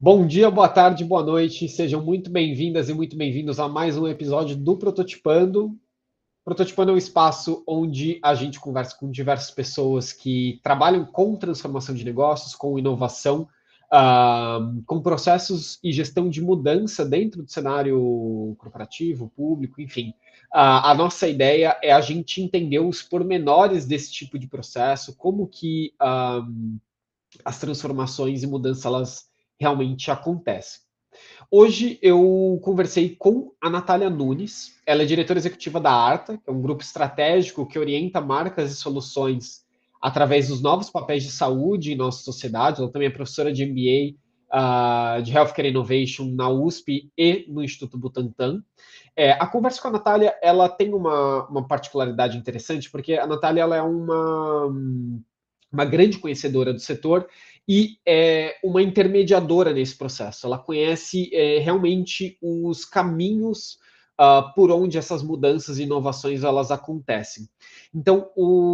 Bom dia, boa tarde, boa noite. Sejam muito bem-vindas e muito bem-vindos a mais um episódio do Prototipando. Prototipando é um espaço onde a gente conversa com diversas pessoas que trabalham com transformação de negócios, com inovação, com processos e gestão de mudança dentro do cenário corporativo, público, enfim. A nossa ideia é a gente entender os pormenores desse tipo de processo, como que as transformações e mudanças elas realmente acontecem. Hoje eu conversei com a Natália Nunes, ela é diretora executiva da Arta, que é um grupo estratégico que orienta marcas e soluções através dos novos papéis de saúde em nossa sociedade. Ela também é professora de MBA de Healthcare Innovation na USP e no Instituto Butantan. A conversa com a Natália ela tem uma particularidade interessante, porque a Natália ela é uma grande conhecedora do setor e é uma intermediadora nesse processo. Ela conhece realmente os caminhos por onde essas mudanças e inovações elas acontecem. Então,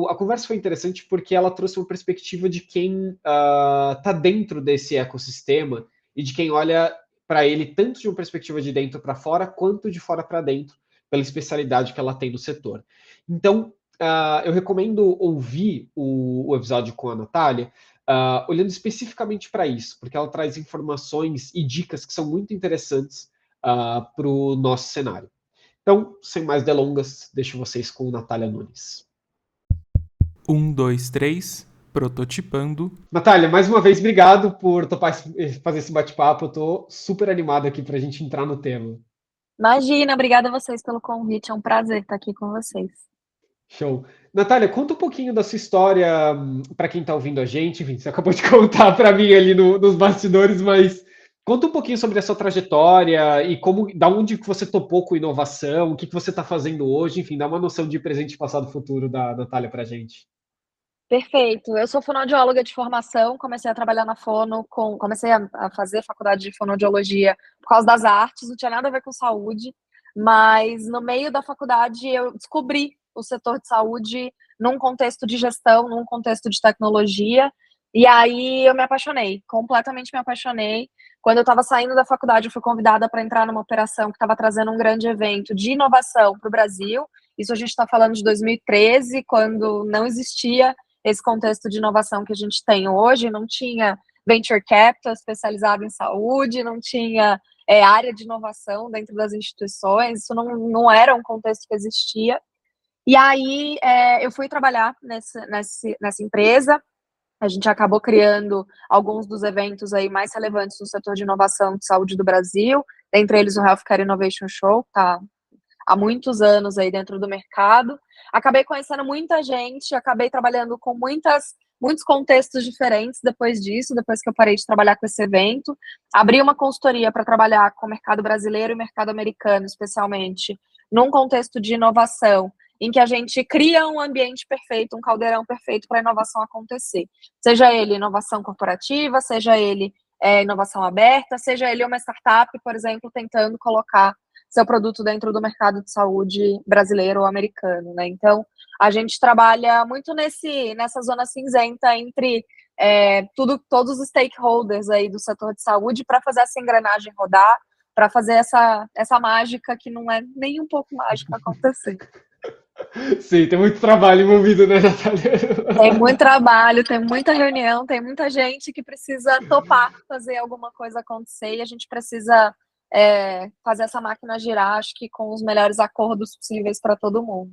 a conversa foi interessante porque ela trouxe uma perspectiva de quem está dentro desse ecossistema e de quem olha para ele tanto de uma perspectiva de dentro para fora quanto de fora para dentro, pela especialidade que ela tem no setor. Então, eu recomendo ouvir o episódio com a Natália, olhando especificamente para isso, porque ela traz informações e dicas que são muito interessantes para o nosso cenário. Então, sem mais delongas, deixo vocês com Natália Nunes. Um, dois, três, prototipando. Natália, mais uma vez, obrigado por topar fazer esse bate-papo. Eu estou super animado aqui para a gente entrar no tema. Imagina, obrigada a vocês pelo convite. É um prazer estar aqui com vocês. Show. Natália, conta um pouquinho da sua história para quem está ouvindo a gente. Enfim, você acabou de contar para mim ali nos bastidores, mas conta um pouquinho sobre a sua trajetória e como, da onde que você topou com inovação, o que que você está fazendo hoje, enfim, dá uma noção de presente, passado e futuro da Natália para a gente. Perfeito. Eu sou fonoaudióloga de formação, comecei a trabalhar na Fono, comecei a fazer faculdade de fonoaudiologia por causa das artes, não tinha nada a ver com saúde, mas no meio da faculdade eu descobri o setor de saúde num contexto de gestão, num contexto de tecnologia, e aí eu me apaixonei, completamente me apaixonei. Quando eu estava saindo da faculdade, eu fui convidada para entrar numa operação que estava trazendo um grande evento de inovação para o Brasil. Isso a gente está falando de 2013, quando não existia esse contexto de inovação que a gente tem hoje, não tinha venture capital especializado em saúde, não tinha área de inovação dentro das instituições, isso não era um contexto que existia. E aí eu fui trabalhar nessa empresa, a gente acabou criando alguns dos eventos aí mais relevantes no setor de inovação de saúde do Brasil, dentre eles o Healthcare Innovation Show, tá há muitos anos aí dentro do mercado. Acabei conhecendo muita gente, acabei trabalhando com muitos contextos diferentes depois disso, depois que eu parei de trabalhar com esse evento. Abri uma consultoria para trabalhar com o mercado brasileiro e o mercado americano, especialmente, num contexto de inovação, em que a gente cria um ambiente perfeito, um caldeirão perfeito para a inovação acontecer. Seja ele inovação corporativa, seja ele inovação aberta, seja ele uma startup, por exemplo, tentando colocar seu produto dentro do mercado de saúde brasileiro ou americano, né? Então, a gente trabalha muito nessa zona cinzenta entre todos os stakeholders aí do setor de saúde para fazer essa engrenagem rodar, para fazer essa mágica que não é nem um pouco mágica acontecer. Sim, tem muito trabalho envolvido, né, Natália? Tem muito trabalho, tem muita reunião, tem muita gente que precisa topar fazer alguma coisa acontecer e a gente precisa fazer essa máquina girar, acho que com os melhores acordos possíveis para todo mundo.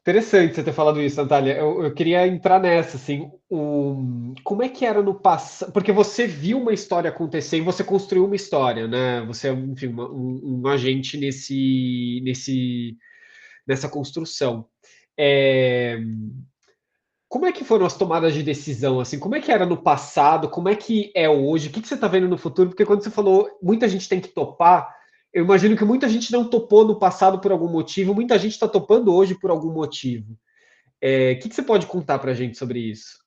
Interessante você ter falado isso, Natália. Eu queria entrar nessa, assim, como é que era no passado? Porque você viu uma história acontecer e você construiu uma história, né? Você é, enfim, um agente nessa construção. É, Como é que foram as tomadas de decisão, assim? Como é que era no passado? Como é que é hoje? O que que você está vendo no futuro? Porque quando você falou muita gente tem que topar, eu imagino que muita gente não topou no passado por algum motivo, muita gente está topando hoje por algum motivo. O que que você pode contar para a gente sobre isso?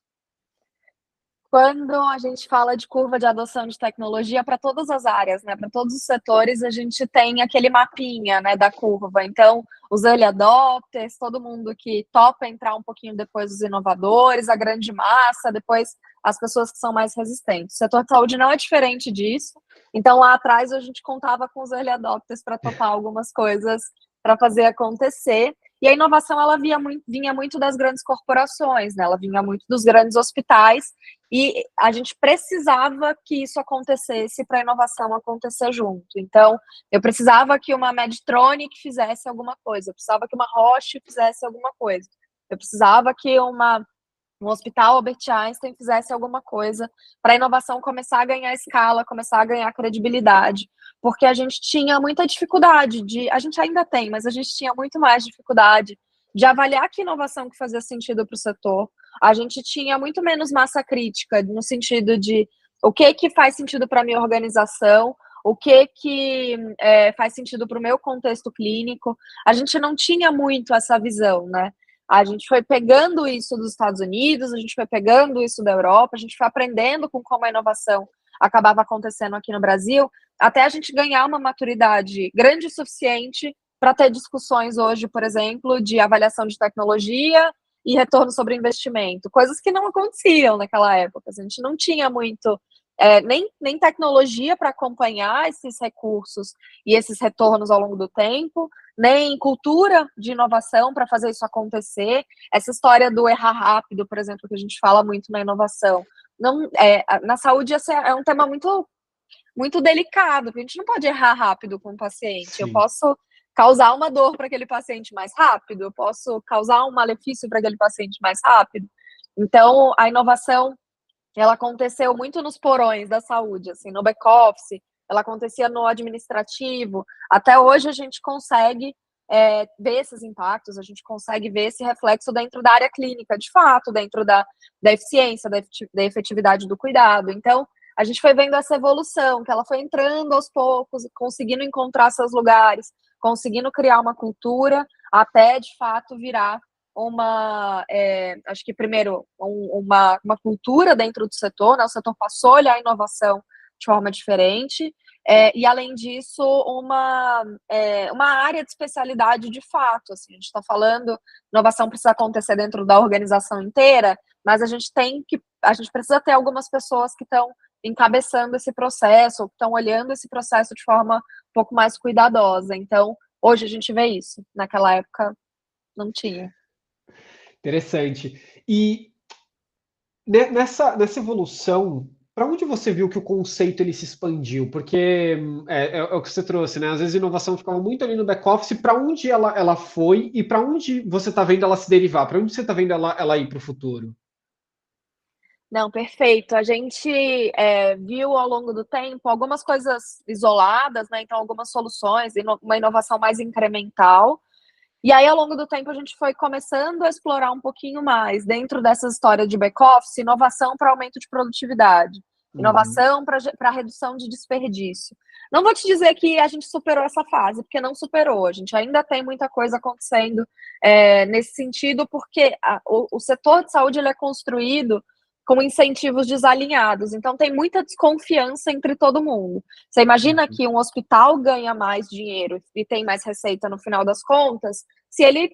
Quando a gente fala de curva de adoção de tecnologia para todas as áreas, né, para todos os setores, a gente tem aquele mapinha, né, da curva. Então, os early adopters, todo mundo que topa entrar um pouquinho depois, os inovadores, a grande massa, depois as pessoas que são mais resistentes. O setor de saúde não é diferente disso. Então, lá atrás, a gente contava com os early adopters para topar algumas coisas para fazer acontecer. E a inovação, ela vinha muito das grandes corporações, né? Ela vinha muito dos grandes hospitais, e a gente precisava que isso acontecesse para a inovação acontecer junto. Então, eu precisava que uma Medtronic fizesse alguma coisa, eu precisava que uma Roche fizesse alguma coisa, eu precisava que um hospital Albert Einstein fizesse alguma coisa para a inovação começar a ganhar escala, começar a ganhar credibilidade, porque a gente tinha muita dificuldade a gente ainda tem, mas a gente tinha muito mais dificuldade de avaliar que inovação que fazia sentido para o setor. A gente tinha muito menos massa crítica, no sentido de o que faz sentido para a minha organização, o que faz sentido para o meu contexto clínico. A gente não tinha muito essa visão, né? A gente foi pegando isso dos Estados Unidos, a gente foi pegando isso da Europa, a gente foi aprendendo com como a inovação acabava acontecendo aqui no Brasil, até a gente ganhar uma maturidade grande o suficiente para ter discussões hoje, por exemplo, de avaliação de tecnologia e retorno sobre investimento, coisas que não aconteciam naquela época. A gente não tinha muito, nem tecnologia para acompanhar esses recursos e esses retornos ao longo do tempo, nem cultura de inovação para fazer isso acontecer. Essa história do errar rápido, por exemplo, que a gente fala muito na inovação. Não, na saúde, esse é um tema muito, muito delicado, porque a gente não pode errar rápido com o paciente. Sim. Eu posso causar uma dor para aquele paciente mais rápido, eu posso causar um malefício para aquele paciente mais rápido. Então, a inovação, ela aconteceu muito nos porões da saúde, assim, no back-office, ela acontecia no administrativo. Até hoje a gente consegue ver esses impactos, a gente consegue ver esse reflexo dentro da área clínica, de fato, dentro da eficiência, da efetividade do cuidado. Então, a gente foi vendo essa evolução, que ela foi entrando aos poucos, conseguindo encontrar seus lugares, conseguindo criar uma cultura, até, de fato, virar acho que primeiro uma cultura dentro do setor, né? O setor passou a olhar a inovação de forma diferente, e além disso uma área de especialidade de fato, assim, a gente está falando, inovação precisa acontecer dentro da organização inteira, mas a gente precisa ter algumas pessoas que estão encabeçando esse processo, que estão olhando esse processo de forma um pouco mais cuidadosa. Então, hoje a gente vê isso, naquela época não tinha. Interessante. E nessa evolução, para onde você viu que o conceito ele se expandiu? Porque é o que você trouxe, né? Às vezes a inovação ficava muito ali no back-office. Para onde ela foi e para onde você está vendo ela se derivar? Para onde você está vendo ela ir para o futuro? Não, perfeito. A gente viu ao longo do tempo algumas coisas isoladas, né? Então, algumas soluções, uma inovação mais incremental. E aí, ao longo do tempo, a gente foi começando a explorar um pouquinho mais, dentro dessa história de back-office, inovação para aumento de produtividade, inovação para redução de desperdício. Não vou te dizer que a gente superou essa fase, porque não superou. A gente ainda tem muita coisa acontecendo nesse sentido, porque o setor de saúde ele é construído com incentivos desalinhados. Então, tem muita desconfiança entre todo mundo. Você imagina que um hospital ganha mais dinheiro e tem mais receita no final das contas se ele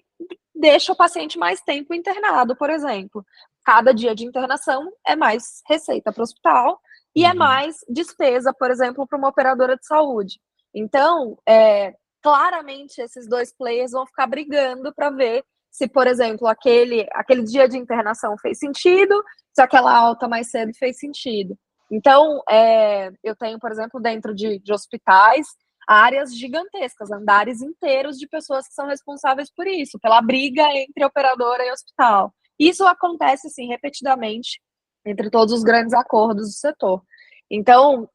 deixa o paciente mais tempo internado, por exemplo. Cada dia de internação é mais receita para o hospital e é mais despesa, por exemplo, para uma operadora de saúde. Então, claramente, esses dois players vão ficar brigando para ver se, por exemplo, aquele dia de internação fez sentido, se aquela alta mais cedo fez sentido. Então, eu tenho, por exemplo, dentro de hospitais, áreas gigantescas, andares inteiros de pessoas que são responsáveis por isso, pela briga entre operadora e hospital. Isso acontece, assim, repetidamente entre todos os grandes acordos do setor. Então,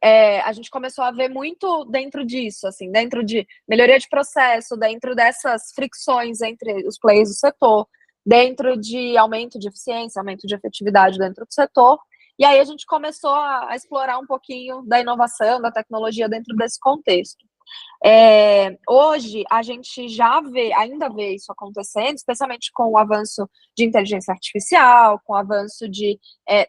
a gente começou a ver muito dentro disso, assim, dentro de melhoria de processo, dentro dessas fricções entre os players do setor, dentro de aumento de eficiência, aumento de efetividade dentro do setor. E aí a gente começou a explorar um pouquinho da inovação, da tecnologia dentro desse contexto. Hoje, a gente ainda vê isso acontecendo, especialmente com o avanço de inteligência artificial, com o avanço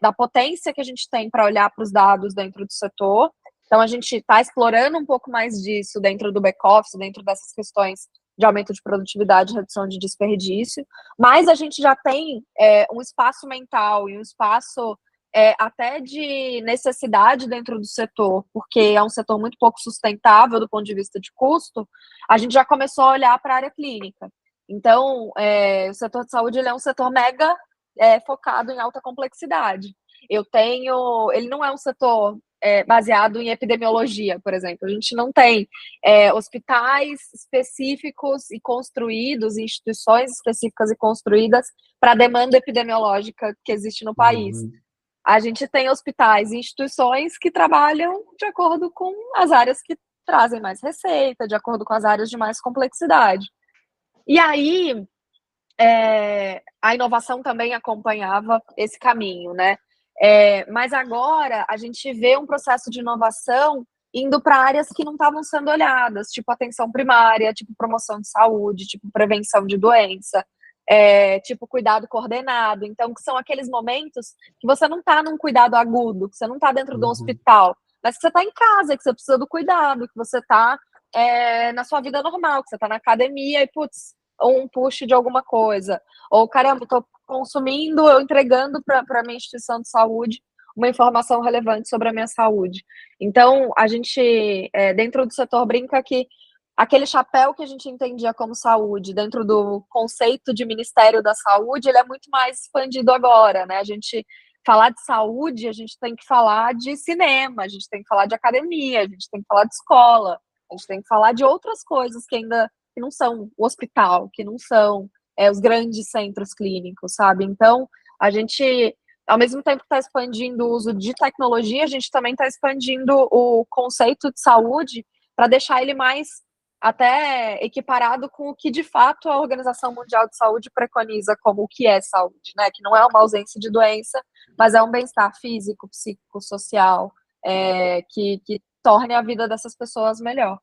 da potência que a gente tem para olhar para os dados dentro do setor. Então, a gente está explorando um pouco mais disso dentro do back-office, dentro dessas questões de aumento de produtividade, redução de desperdício, mas a gente já tem um espaço mental e um espaço até de necessidade dentro do setor, porque é um setor muito pouco sustentável do ponto de vista de custo, a gente já começou a olhar para a área clínica. Então, o setor de saúde ele é um setor mega focado em alta complexidade. Ele não é um setor baseado em epidemiologia, por exemplo. A gente não tem hospitais específicos e construídos, instituições específicas e construídas para a demanda epidemiológica que existe no país. A gente tem hospitais e instituições que trabalham de acordo com as áreas que trazem mais receita, de acordo com as áreas de mais complexidade. E aí, a inovação também acompanhava esse caminho, né? Mas agora a gente vê um processo de inovação indo para áreas que não estavam sendo olhadas, tipo atenção primária, tipo promoção de saúde, tipo prevenção de doença, tipo cuidado coordenado. Então, que são aqueles momentos que você não está num cuidado agudo, que você não está dentro de um hospital, mas que você está em casa, que você precisa do cuidado, que você está na sua vida normal, que você está na academia e, putz, um push de alguma coisa. Ou, caramba, estou consumindo, eu entregando para a minha instituição de saúde uma informação relevante sobre a minha saúde. Então, a gente, dentro do setor, brinca que aquele chapéu que a gente entendia como saúde, dentro do conceito de Ministério da Saúde, ele é muito mais expandido agora, né? A gente falar de saúde, a gente tem que falar de cinema, a gente tem que falar de academia, a gente tem que falar de escola, a gente tem que falar de outras coisas que não são o hospital, que não são os grandes centros clínicos, sabe? Então, a gente, ao mesmo tempo que está expandindo o uso de tecnologia, a gente também está expandindo o conceito de saúde para deixar ele mais até equiparado com o que, de fato, a Organização Mundial de Saúde preconiza como o que é saúde, né? Que não é uma ausência de doença, mas é um bem-estar físico, psíquico, social, que torne a vida dessas pessoas melhor.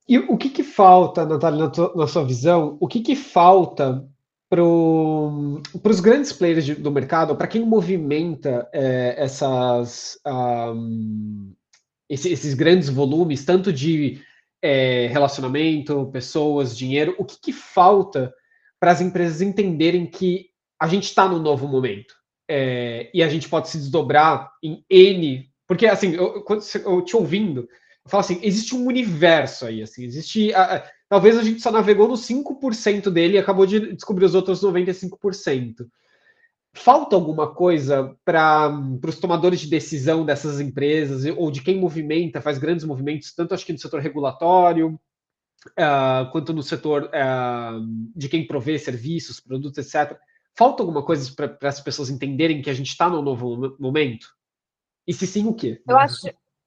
E o que falta, Natália, na sua visão, o que falta para os grandes players do mercado, para quem movimenta esses grandes volumes, tanto de relacionamento, pessoas, dinheiro, o que falta para as empresas entenderem que a gente está num novo momento e a gente pode se desdobrar em N, porque assim, quando eu te ouvindo, eu falo assim, existe um universo aí, assim, existe, talvez a gente só navegou no 5% dele e acabou de descobrir os outros 95%. Falta alguma coisa para os tomadores de decisão dessas empresas ou de quem movimenta, faz grandes movimentos, tanto acho que no setor regulatório, quanto no setor de quem provê serviços, produtos, etc. Falta alguma coisa para as pessoas entenderem que a gente está num novo momento? E se sim, o quê?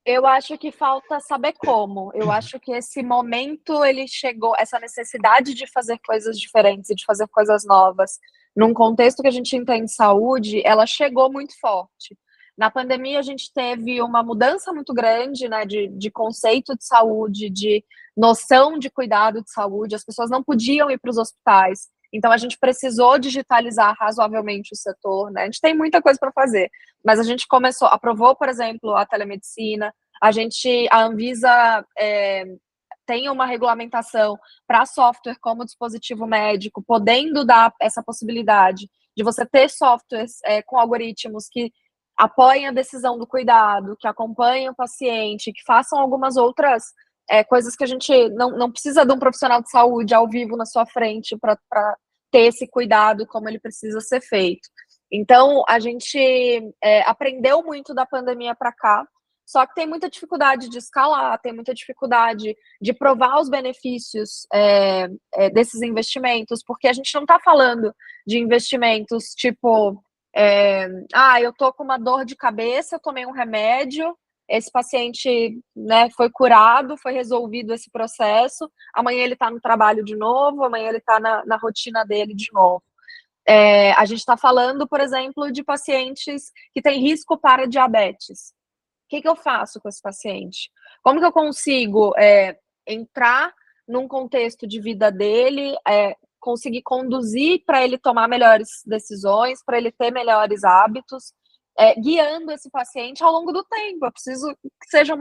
Eu acho que falta saber como. Eu acho que esse momento, ele chegou, essa necessidade de fazer coisas diferentes, de fazer coisas novas, num contexto que a gente entende saúde, ela chegou muito forte. Na pandemia, a gente teve uma mudança muito grande, né, de conceito de saúde, de noção de cuidado de saúde. As pessoas não podiam ir para os hospitais. Então, a gente precisou digitalizar razoavelmente o setor, né? A gente tem muita coisa para fazer, mas a gente aprovou, por exemplo, a telemedicina, a Anvisa tem uma regulamentação para software como dispositivo médico, podendo dar essa possibilidade de você ter softwares com algoritmos que apoiem a decisão do cuidado, que acompanhem o paciente, que façam algumas outras coisas que a gente não precisa de um profissional de saúde ao vivo na sua frente para ter esse cuidado como ele precisa ser feito. Então, a gente aprendeu muito da pandemia para cá, só que tem muita dificuldade de escalar, tem muita dificuldade de provar os benefícios desses investimentos, porque a gente não está falando de investimentos tipo, eu tô com uma dor de cabeça, eu tomei um remédio, esse paciente, né, foi curado, foi resolvido esse processo, amanhã ele está no trabalho de novo, amanhã ele está na rotina dele de novo. A gente está falando, por exemplo, de pacientes que têm risco para diabetes. que eu faço com esse paciente? Como que eu consigo entrar num contexto de vida dele, conseguir conduzir para ele tomar melhores decisões, para ele ter melhores hábitos, guiando esse paciente ao longo do tempo. Eu preciso que seja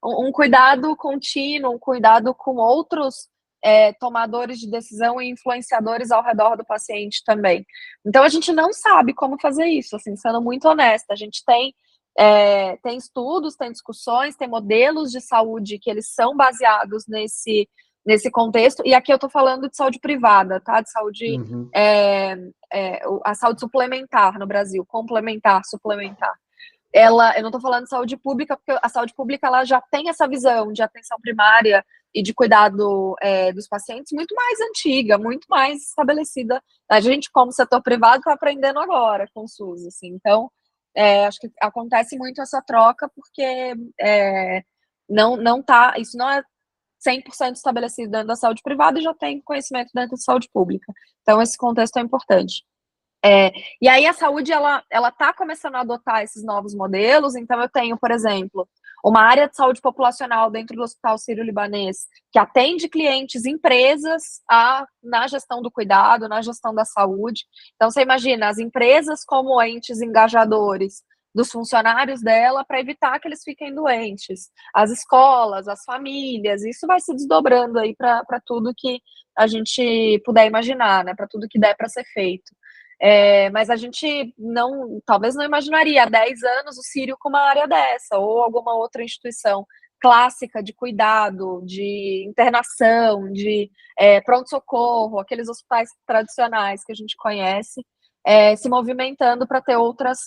um cuidado contínuo, um cuidado com outros tomadores de decisão e influenciadores ao redor do paciente também. Então, a gente não sabe como fazer isso, assim, sendo muito honesta. A gente tem estudos, tem discussões, tem modelos de saúde que eles são baseados nesse contexto, e aqui eu estou falando de saúde privada, tá? De saúde, a saúde suplementar no Brasil, complementar, suplementar. Eu não estou falando de saúde pública, porque a saúde pública ela já tem essa visão de atenção primária e de cuidado dos pacientes muito mais antiga, muito mais estabelecida. A gente, como setor privado, está aprendendo agora com o SUS, assim. Então, acho que acontece muito essa troca, porque isso não é 100% estabelecido dentro da saúde privada e já tem conhecimento dentro da saúde pública. Então, esse contexto é importante. E aí a saúde, ela está começando a adotar esses novos modelos. Então, eu tenho, por exemplo, uma área de saúde populacional dentro do Hospital Sírio-Libanês que atende clientes, empresas, na gestão do cuidado, na gestão da saúde. Então, você imagina, as empresas como entes engajadores dos funcionários dela para evitar que eles fiquem doentes. As escolas, as famílias, isso vai se desdobrando aí para tudo que a gente puder imaginar, né? Para tudo que der para ser feito. Mas a gente talvez não imaginaria há 10 anos o Sírio com uma área dessa, ou alguma outra instituição clássica de cuidado, de internação, de pronto-socorro, aqueles hospitais tradicionais que a gente conhece, se movimentando para ter outras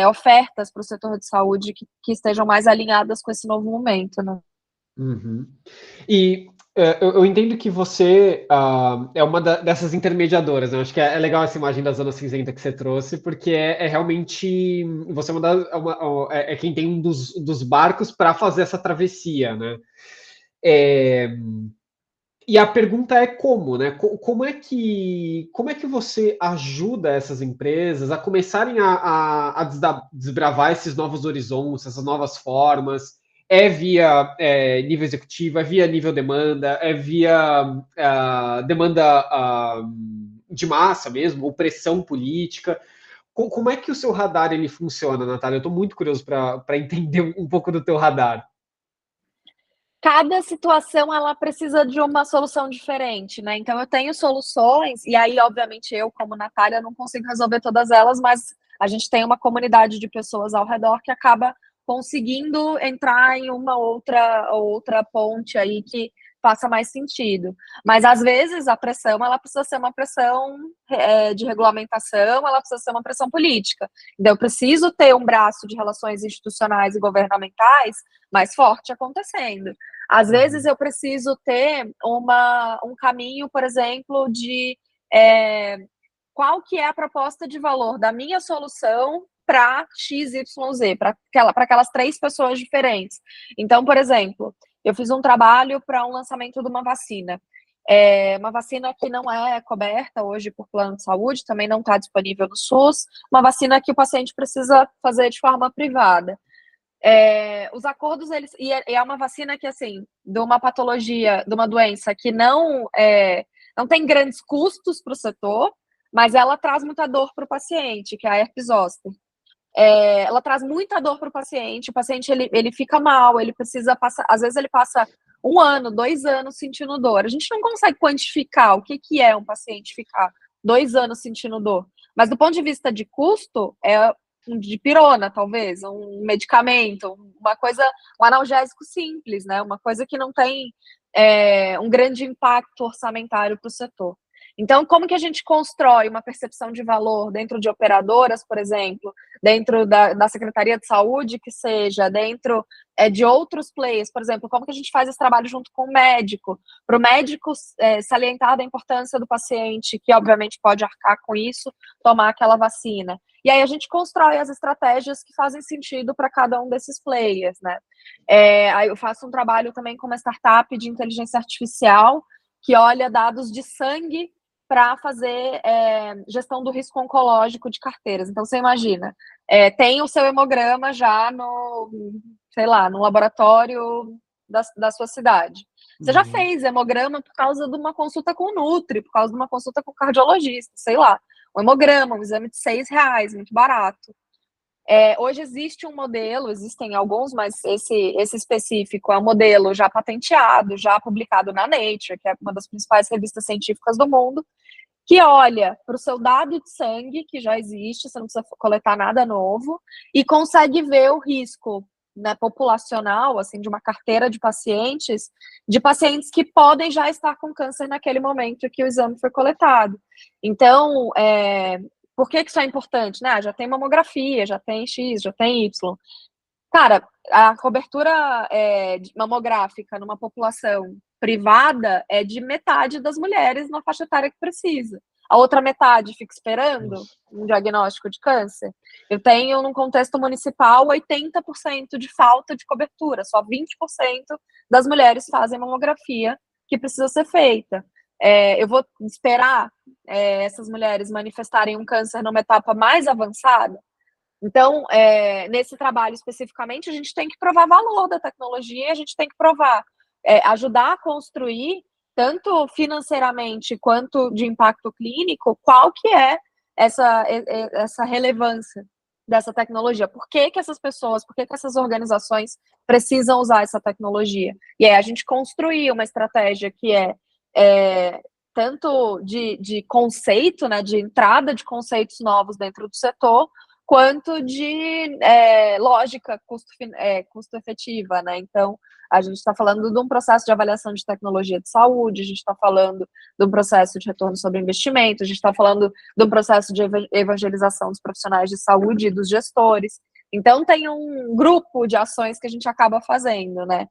ofertas para o setor de saúde que estejam mais alinhadas com esse novo momento, né? Uhum. E eu entendo que você é uma dessas intermediadoras, né? Acho que é legal essa imagem da zona cinzenta que você trouxe, porque realmente você é quem tem um dos barcos para fazer essa travessia, né? E a pergunta é como, né? Como é que você ajuda essas empresas a começarem a desbravar esses novos horizontes, essas novas formas? É via nível executivo, é via nível demanda, é via demanda de massa mesmo, ou pressão política? Como é que o seu radar ele funciona, Natália? Eu estou muito curioso para entender um pouco do teu radar. Cada situação ela precisa de uma solução diferente, né? Então eu tenho soluções, e aí, obviamente, eu, como Natália, não consigo resolver todas elas, mas a gente tem uma comunidade de pessoas ao redor que acaba conseguindo entrar em uma outra ponte aí que faça mais sentido. Mas às vezes a pressão ela precisa ser uma pressão de regulamentação, ela precisa ser uma pressão política. Então eu preciso ter um braço de relações institucionais e governamentais mais forte acontecendo. Às vezes eu preciso ter um caminho, por exemplo, de qual que é a proposta de valor da minha solução para XYZ, para aquelas 3 pessoas diferentes. Então, por exemplo, eu fiz um trabalho para um lançamento de uma vacina. Uma vacina que não é coberta hoje por plano de saúde, também não está disponível no SUS, uma vacina que o paciente precisa fazer de forma privada. Os acordos, e é uma vacina que, assim, de uma patologia, de uma doença que não tem grandes custos para o setor, mas ela traz muita dor para o paciente, que é a herpes zoster. Ela traz muita dor para o paciente ele fica mal, ele precisa passar, às vezes ele passa 1 ano, 2 anos sentindo dor. A gente não consegue quantificar o que é um paciente ficar 2 anos sentindo dor, mas do ponto de vista de custo, de pirona, talvez, um medicamento, um analgésico simples, né? Uma coisa que não tem um grande impacto orçamentário para o setor. Então, como que a gente constrói uma percepção de valor dentro de operadoras, por exemplo, dentro da Secretaria de Saúde, que seja, dentro de outros players, por exemplo, como que a gente faz esse trabalho junto com o médico, para o médico salientar da importância do paciente, que obviamente pode arcar com isso, tomar aquela vacina. E aí a gente constrói as estratégias que fazem sentido para cada um desses players, né? Aí eu faço um trabalho também com uma startup de inteligência artificial que olha dados de sangue para fazer gestão do risco oncológico de carteiras. Então, você imagina, tem o seu hemograma já no, sei lá, no laboratório da sua cidade. Você já fez hemograma por causa de uma consulta com o Nutri, por causa de uma consulta com o cardiologista, sei lá. Um hemograma, um exame de R$ 6, muito barato. Hoje existe um modelo, existem alguns, mas esse específico é um modelo já patenteado, já publicado na Nature, que é uma das principais revistas científicas do mundo, que olha para o seu dado de sangue, que já existe, você não precisa coletar nada novo, e consegue ver o risco, né, populacional, assim, de uma carteira de pacientes que podem já estar com câncer naquele momento que o exame foi coletado. Então, por que isso é importante? Né? Já tem mamografia, já tem X, já tem Y. Cara, a cobertura mamográfica numa população privada é de metade das mulheres na faixa etária que precisa. A outra metade fica esperando um diagnóstico de câncer. Eu tenho, num contexto municipal, 80% de falta de cobertura. Só 20% das mulheres fazem mamografia que precisa ser feita. Eu vou esperar essas mulheres manifestarem um câncer numa etapa mais avançada? Então, nesse trabalho especificamente, a gente tem que provar valor da tecnologia, a gente tem que provar, ajudar a construir, tanto financeiramente quanto de impacto clínico, qual que é essa relevância dessa tecnologia. Por que essas pessoas, por que essas organizações precisam usar essa tecnologia? E aí a gente construir uma estratégia que tanto de conceito, né, de entrada de conceitos novos dentro do setor, quanto de lógica custo-efetiva, né? Então, a gente está falando de um processo de avaliação de tecnologia de saúde, a gente está falando de um processo de retorno sobre investimento, a gente está falando de um processo de evangelização dos profissionais de saúde e dos gestores. Então, tem um grupo de ações que a gente acaba fazendo, né?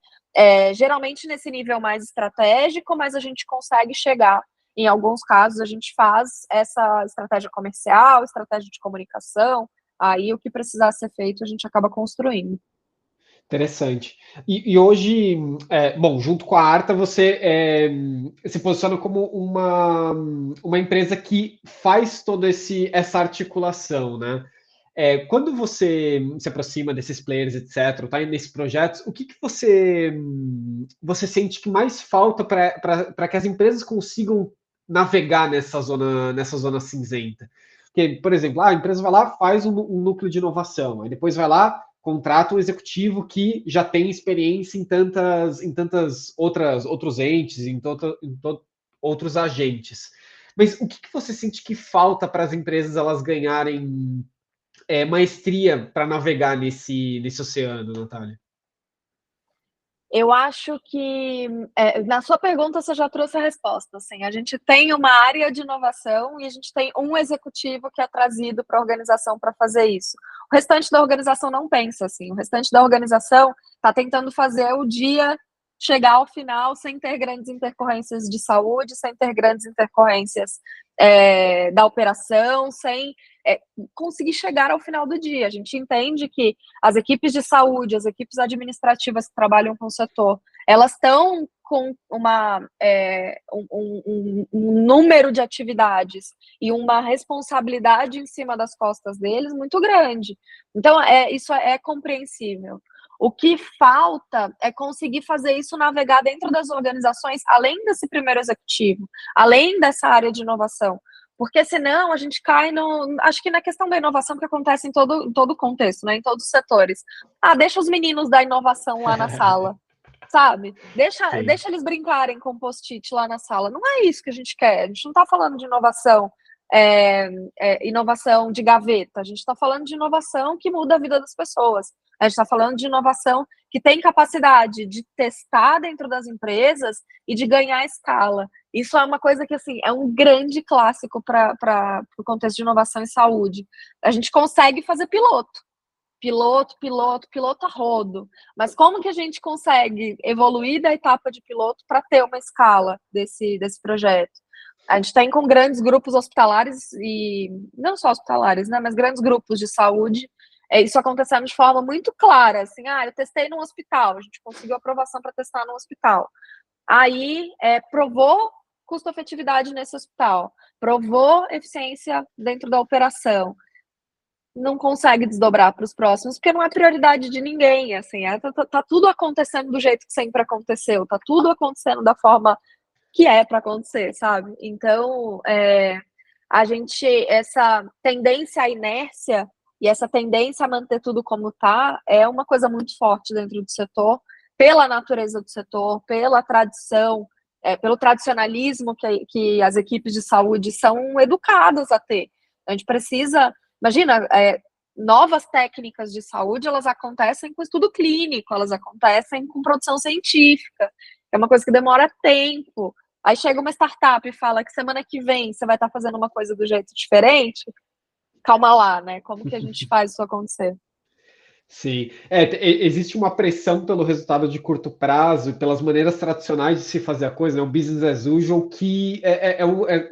Geralmente nesse nível mais estratégico, mas a gente consegue chegar. Em alguns casos, a gente faz essa estratégia comercial, estratégia de comunicação. Aí o que precisar ser feito, a gente acaba construindo. Interessante. E hoje, bom, junto com a Arta, você se posiciona como uma empresa que faz toda essa articulação, né? Quando você se aproxima desses players, etc., está nesses projetos, o que você sente que mais falta para que as empresas consigam navegar nessa zona cinzenta? Porque, por exemplo, a empresa vai lá, faz um núcleo de inovação, aí depois vai lá, contrata um executivo que já tem experiência em tantas outros entes, outros agentes. Mas o que você sente que falta para as empresas elas ganharem maestria para navegar nesse oceano, Natália? Eu acho que, na sua pergunta, você já trouxe a resposta. Assim, a gente tem uma área de inovação e a gente tem um executivo que é trazido para a organização para fazer isso. O restante da organização não pensa assim. O restante da organização está tentando fazer o dia chegar ao final sem ter grandes intercorrências de saúde, sem ter grandes intercorrências da operação, sem conseguir chegar ao final do dia. A gente entende que as equipes de saúde, as equipes administrativas que trabalham com o setor, elas estão com um número de atividades e uma responsabilidade em cima das costas deles muito grande. Então, isso é compreensível. O que falta é conseguir fazer isso navegar dentro das organizações, além desse primeiro executivo, além dessa área de inovação. Porque senão a gente cai acho que na questão da inovação que acontece em todo contexto, né? Em todos os setores. Deixa os meninos da inovação lá na sala, sabe? Deixa eles brincarem com post-it lá na sala. Não é isso que a gente quer. A gente não está falando de inovação, inovação de gaveta. A gente está falando de inovação que muda a vida das pessoas. A gente está falando de inovação que tem capacidade de testar dentro das empresas e de ganhar escala. Isso é uma coisa que, assim, é um grande clássico para o contexto de inovação em saúde. A gente consegue fazer piloto a rodo. Mas como que a gente consegue evoluir da etapa de piloto para ter uma escala desse projeto? A gente tem com grandes grupos hospitalares, e não só hospitalares, né, mas grandes grupos de saúde, isso acontecendo de forma muito clara, assim, eu testei num hospital, a gente conseguiu aprovação para testar no hospital. Aí, provou custo-efetividade nesse hospital, provou eficiência dentro da operação. não consegue desdobrar para os próximos, porque não é prioridade de ninguém, assim, tá tudo acontecendo do jeito que sempre aconteceu, tá tudo acontecendo da forma que é para acontecer, sabe? Então, essa tendência à inércia e essa tendência a manter tudo como tá, é uma coisa muito forte dentro do setor, pela natureza do setor, pela tradição, pelo tradicionalismo que as equipes de saúde são educadas a ter. A gente precisa, imagina, novas técnicas de saúde, elas acontecem com estudo clínico, elas acontecem com produção científica, é uma coisa que demora tempo. Aí chega uma startup e fala que semana que vem você vai estar fazendo uma coisa do jeito diferente, calma lá, né? Como que a gente faz isso acontecer? Sim, existe uma pressão pelo resultado de curto prazo e pelas maneiras tradicionais de se fazer a coisa, né? O business as usual, que é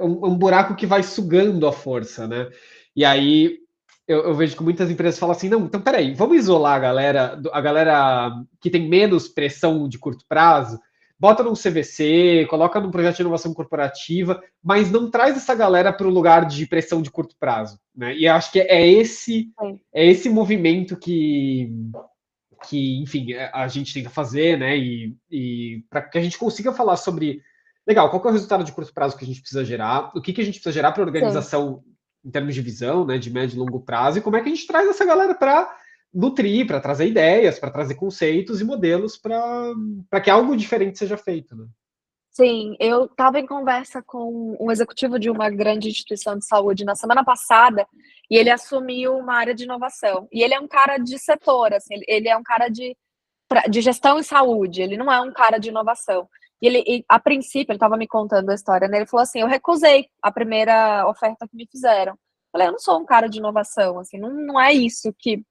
um buraco que vai sugando a força, né? E aí eu vejo que muitas empresas falam assim, não, então peraí, vamos isolar a galera que tem menos pressão de curto prazo, bota num CVC, coloca num projeto de inovação corporativa, mas não traz essa galera para o lugar de pressão de curto prazo, né? E eu acho que é esse movimento que, enfim, a gente tenta fazer, né? E para que a gente consiga falar sobre, legal, qual que é o resultado de curto prazo que a gente precisa gerar, o que a gente precisa gerar para a Sim. organização em termos de visão, né? De médio e longo prazo, e como é que a gente traz essa galera para nutrir, para trazer ideias, para trazer conceitos e modelos para que algo diferente seja feito, né? Sim, eu estava em conversa com um executivo de uma grande instituição de saúde na semana passada e ele assumiu uma área de inovação. E ele é um cara de setor, assim, ele é um cara de gestão em saúde, ele não é um cara de inovação. E a princípio, ele estava me contando a história, né? Ele falou assim: eu recusei a primeira oferta que me fizeram. Eu falei, eu não sou um cara de inovação, assim, não é isso que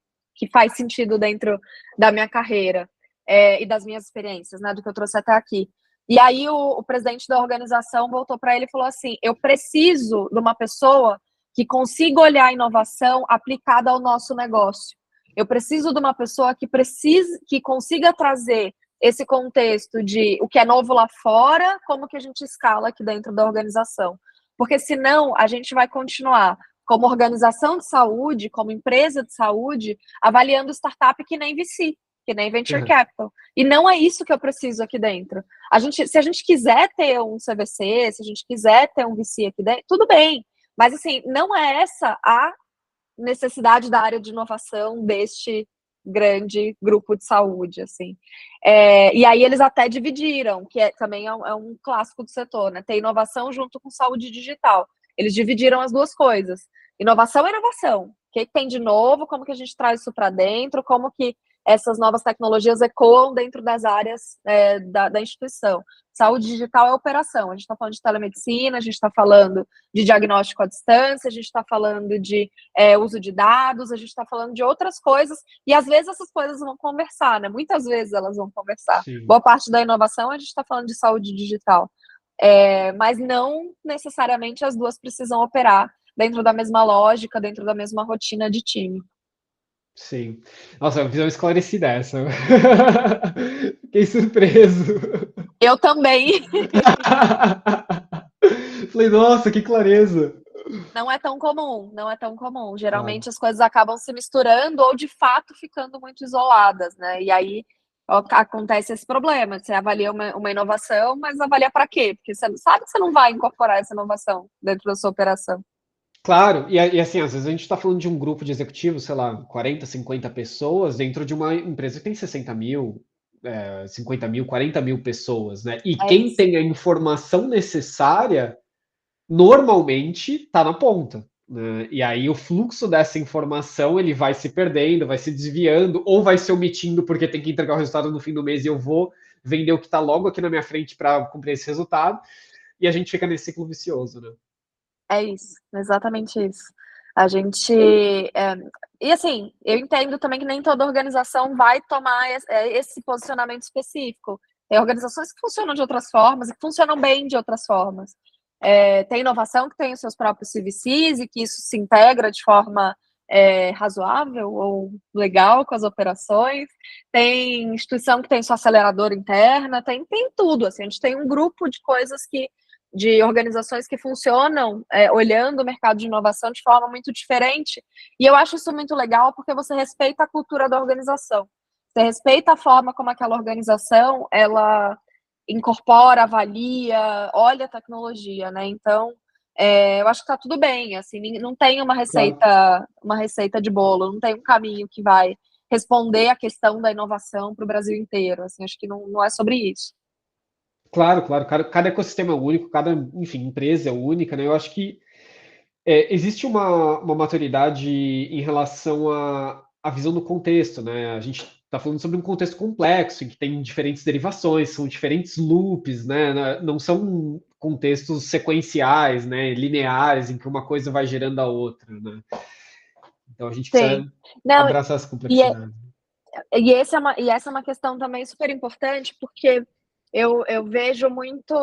faz sentido dentro da minha carreira e das minhas experiências, né? Do que eu trouxe até aqui. E aí o presidente da organização voltou para ele e falou assim: eu preciso de uma pessoa que consiga olhar a inovação aplicada ao nosso negócio. Eu preciso de uma pessoa que consiga trazer esse contexto de o que é novo lá fora, como que a gente escala aqui dentro da organização. Porque senão a gente vai continuar como organização de saúde, como empresa de saúde, avaliando startup que nem VC, que nem Venture Capital. E não é isso que eu preciso aqui dentro. Se a gente quiser ter um CVC, se a gente quiser ter um VC aqui dentro, tudo bem. Mas, assim, não é essa a necessidade da área de inovação deste grande grupo de saúde, assim. E aí eles até dividiram, que também é um clássico do setor, né? Ter inovação junto com saúde digital. Eles dividiram as duas coisas. Inovação é inovação. O que tem de novo? Como que a gente traz isso para dentro? Como que essas novas tecnologias ecoam dentro das áreas da instituição? Saúde digital é operação. A gente está falando de telemedicina, a gente está falando de diagnóstico à distância, a gente está falando de uso de dados, a gente está falando de outras coisas, e às vezes essas coisas vão conversar, né? Muitas vezes elas vão conversar. Sim. Boa parte da inovação a gente está falando de saúde digital. Mas não necessariamente as duas precisam operar dentro da mesma lógica, dentro da mesma rotina de time. Sim. Nossa, uma visão esclarecida essa. Fiquei surpreso. Eu também. Falei, nossa, que clareza. Não é tão comum, não é tão comum. Geralmente as coisas acabam se misturando ou de fato ficando muito isoladas, né? E aí acontece esse problema. Você avalia uma inovação, mas avalia para quê? Porque você sabe que você não vai incorporar essa inovação dentro da sua operação. Claro, e assim, às vezes a gente está falando de um grupo de executivos, sei lá, 40, 50 pessoas, dentro de uma empresa que tem 60 mil, 50 mil, 40 mil pessoas, né? E É quem isso. tem a informação necessária, normalmente está na ponta, né? E aí o fluxo dessa informação, ele vai se perdendo, vai se desviando, ou vai se omitindo porque tem que entregar o resultado no fim do mês e eu vou vender o que está logo aqui na minha frente para cumprir esse resultado, e a gente fica nesse ciclo vicioso, né? É isso, exatamente isso. A gente. E assim, eu entendo também que nem toda organização vai tomar esse posicionamento específico. Tem organizações que funcionam de outras formas e que funcionam bem de outras formas. Tem inovação que tem os seus próprios CVCs e que isso se integra de forma razoável ou legal com as operações. Tem instituição que tem sua aceleradora interna, tem tudo. Assim, a gente tem um grupo de coisas que de organizações que funcionam olhando o mercado de inovação de forma muito diferente. E eu acho isso muito legal porque você respeita a cultura da organização. Você respeita a forma como aquela organização ela incorpora, avalia, olha a tecnologia, né? Então, eu acho que tá tudo bem, assim, não tem uma receita de bolo, não tem um caminho que vai responder a questão da inovação para o Brasil inteiro, assim, acho que não é sobre isso. Claro, claro, cada ecossistema é único, cada, enfim, empresa é única, né? Eu acho que existe uma maturidade em relação à visão do contexto, né? A gente está falando sobre um contexto complexo, em que tem diferentes derivações, são diferentes loops, né? Não são contextos sequenciais, né? Lineares, em que uma coisa vai gerando a outra, né? Então a gente Sim. precisa Não, abraçar essa e, é- complexidade. e essa é uma questão também super importante, porque eu vejo muito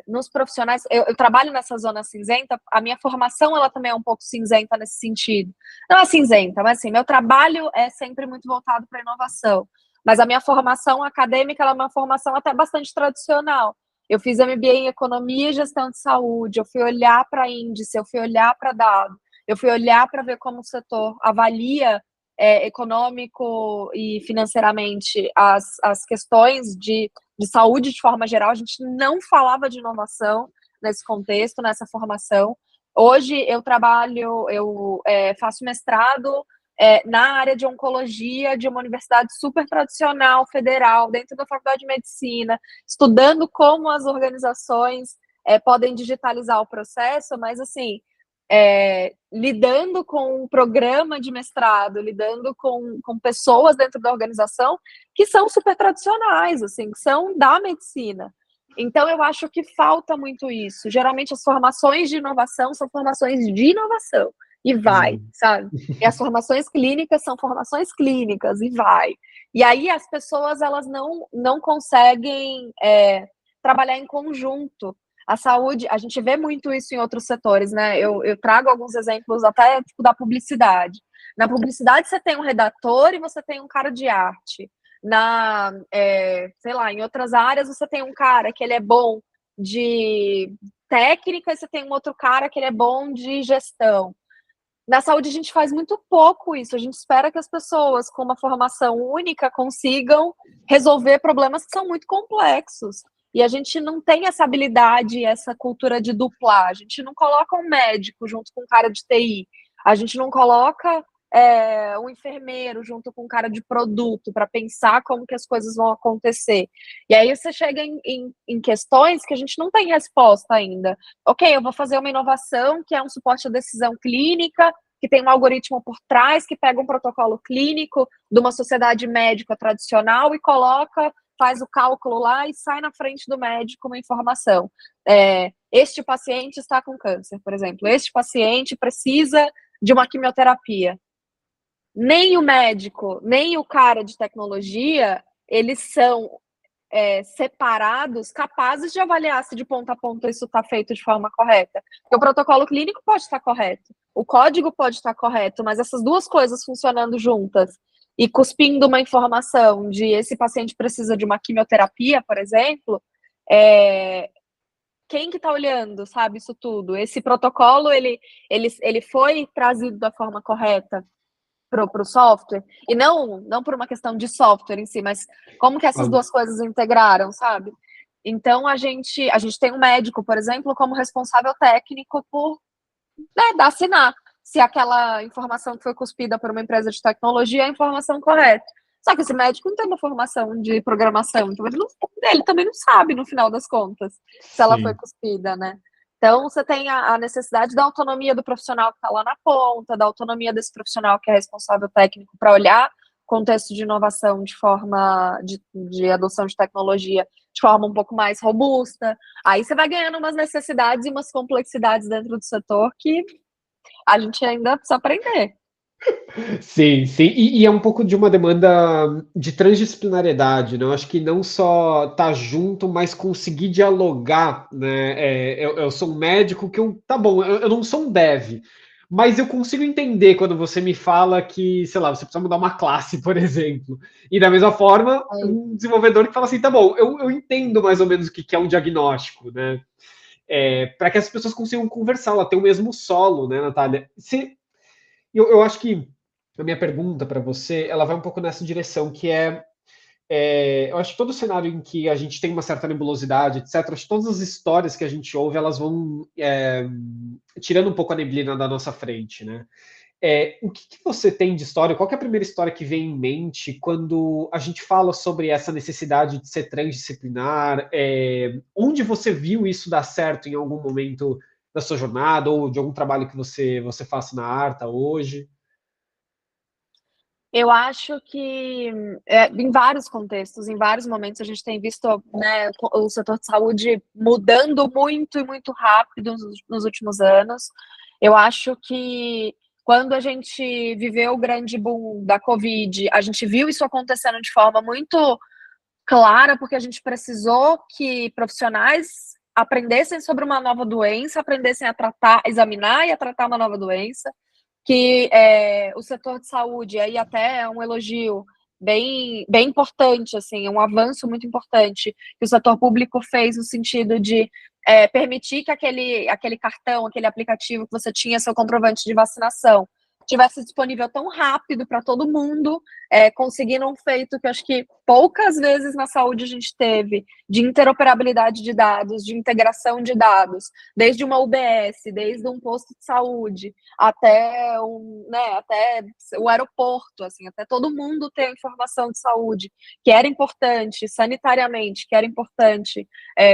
nos profissionais. Eu trabalho nessa zona cinzenta, a minha formação ela também é um pouco cinzenta nesse sentido. Não é cinzenta, mas assim, meu trabalho é sempre muito voltado para inovação. Mas a minha formação acadêmica ela é uma formação até bastante tradicional. Eu fiz MBA em Economia e Gestão de Saúde, eu fui olhar para índice, eu fui olhar para dado, eu fui olhar para ver como o setor avalia econômico e financeiramente as questões de saúde de forma geral. A gente não falava de inovação nesse contexto, nessa formação. Hoje eu trabalho, eu faço mestrado na área de oncologia de uma universidade super tradicional, federal, dentro da Faculdade de Medicina, estudando como as organizações podem digitalizar o processo, mas assim, lidando com um programa de mestrado, lidando com pessoas dentro da organização que são super tradicionais, assim, que são da medicina. Então, eu acho que falta muito isso. Geralmente, as formações de inovação são formações de inovação, e vai, sabe? E as formações clínicas são formações clínicas, e vai. E aí, as pessoas, elas não conseguem trabalhar em conjunto. A saúde, a gente vê muito isso em outros setores, né? Eu trago alguns exemplos até tipo, da publicidade. Na publicidade você tem um redator e você tem um cara de arte. Sei lá, em outras áreas você tem um cara que ele é bom de técnica e você tem um outro cara que ele é bom de gestão. Na saúde a gente faz muito pouco isso. A gente espera que as pessoas com uma formação única consigam resolver problemas que são muito complexos. E a gente não tem essa habilidade, essa cultura de duplar. A gente não coloca um médico junto com um cara de TI. A gente não coloca um enfermeiro junto com um cara de produto para pensar como que as coisas vão acontecer. E aí você chega em questões que a gente não tem resposta ainda. Ok, eu vou fazer uma inovação que é um suporte à decisão clínica, que tem um algoritmo por trás, que pega um protocolo clínico de uma sociedade médica tradicional e coloca, faz o cálculo lá e sai na frente do médico uma informação. Este paciente está com câncer, por exemplo. Este paciente precisa de uma quimioterapia. Nem o médico, nem o cara de tecnologia, eles são separados, capazes de avaliar se de ponta a ponta isso está feito de forma correta. Porque o protocolo clínico pode estar correto, o código pode estar correto, mas essas duas coisas funcionando juntas e cuspindo uma informação de esse paciente precisa de uma quimioterapia, por exemplo, quem que está olhando, sabe, isso tudo? Esse protocolo, ele foi trazido da forma correta para o software, e não por uma questão de software em si, mas como que essas duas coisas integraram, sabe? Então, a gente tem um médico, por exemplo, como responsável técnico por assinar se aquela informação que foi cuspida por uma empresa de tecnologia é a informação correta. Só que esse médico não tem uma formação de programação, então ele também não sabe, no final das contas, se ela foi cuspida, né? Então, você tem a necessidade da autonomia do profissional que está lá na ponta, da autonomia desse profissional que é responsável técnico para olhar contexto de inovação de forma de adoção de tecnologia de forma um pouco mais robusta. Aí você vai ganhando umas necessidades e umas complexidades dentro do setor que a gente ainda precisa aprender. Sim, sim. E é um pouco de uma demanda de transdisciplinariedade, né? Eu acho que não só estar junto, mas conseguir dialogar, né? Eu sou um médico que tá bom, eu não sou um dev, Mas eu consigo entender quando você me fala que, sei lá, você precisa mudar uma classe, por exemplo. E da mesma forma, um desenvolvedor que fala assim, tá bom, eu entendo mais ou menos o que é um diagnóstico, né? Para que as pessoas consigam conversar, ela tem o mesmo solo, né, Natália? Eu acho que a minha pergunta para você, ela vai um pouco nessa direção, que eu acho que todo cenário em que a gente tem uma certa nebulosidade, etc., acho que todas as histórias que a gente ouve, elas vão tirando um pouco a neblina da nossa frente, né? O que você tem de história? Qual que é a primeira história que vem em mente quando a gente fala sobre essa necessidade de ser transdisciplinar? Onde você viu isso dar certo em algum momento da sua jornada ou de algum trabalho que você faça na Arta hoje? Eu acho que em vários contextos, em vários momentos, a gente tem visto, né, o setor de saúde mudando muito e muito rápido nos últimos anos. Eu acho que quando a gente viveu o grande boom da Covid, a gente viu isso acontecendo de forma muito clara, porque a gente precisou que profissionais aprendessem sobre uma nova doença, aprendessem a tratar, examinar e a tratar uma nova doença, que o setor de saúde, aí até é um elogio bem importante, assim, um avanço muito importante que o setor público fez no sentido de permitir que aquele cartão, aquele aplicativo que você tinha seu comprovante de vacinação tivesse disponível tão rápido para todo mundo, conseguindo um feito que eu acho que poucas vezes na saúde a gente teve, de interoperabilidade de dados, de integração de dados, desde uma UBS, desde um posto de saúde, até o aeroporto, assim, até todo mundo ter informação de saúde, que era importante, sanitariamente, que era importante,